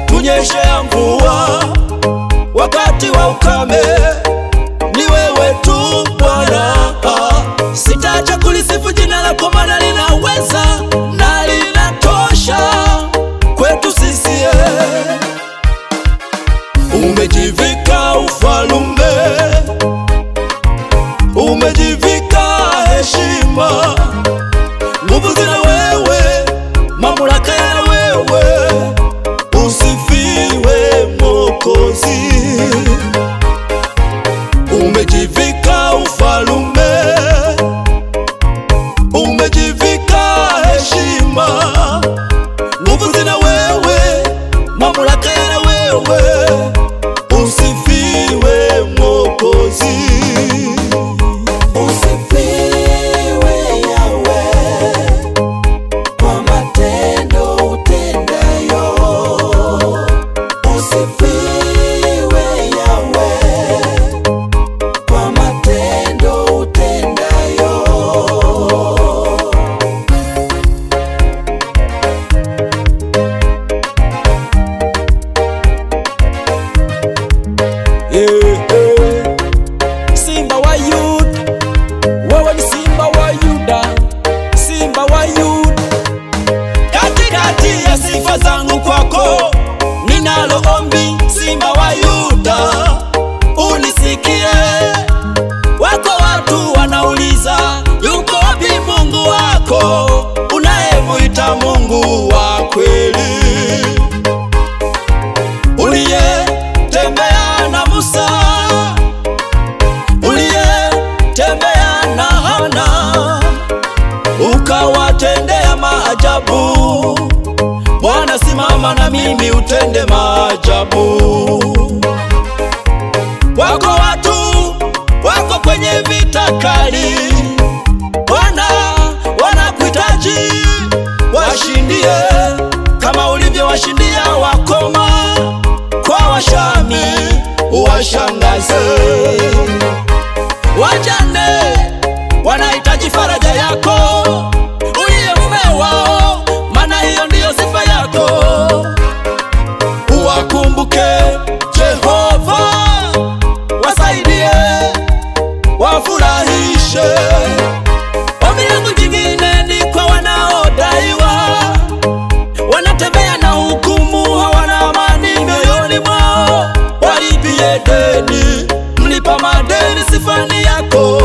Tunyeshea mvua wakati wa ukame, ni wewe tu Bwana. Sitaacha kulisifu jina lako, maana linaweza na linatosha kwetu sisi. Umejivika ufalme, umejivika heshima, nguvu zina wewe, mamlaka ya wewe. Usifiwe Mwokozi. Umejivika ufalme, umejivika heshima, nguvu zina wewe, mamlaka ya wewe. Usifiwe Mwokozi. Simba wa Yuda, wewe ni Simba wa Yuda, Simba wa Yuda. Katikati ya sifa zangu kwako ninalo ombi, Simba wa Yuda, unisikie. Wako watu wanauliza, yuko wapi Mungu wako unayemuita Mungu wa kweli? Uliyetembea na Musa, uliyetembea na Hana, ukawatendea maajabu. Bwana, simama na mimi utende maajabu. Wako watu wako kwenye vita kali, Bwana wanakuhitaji washindie, kama ulivyowashindia wakoma kwa Washami, uwashangaze. Wajane wanahitaji faraja yako, uliye mume wao, maana hiyo ndiyo sifa yako. Uwakumbuke Jehova, wasaidie, wafurahishe. Ombi langu jingine ni kwa wanaodaiwa, wanatembea na hukumu, hawana amani mioyoni mwao. Walipie deni, mlipa madeni, sifani yako.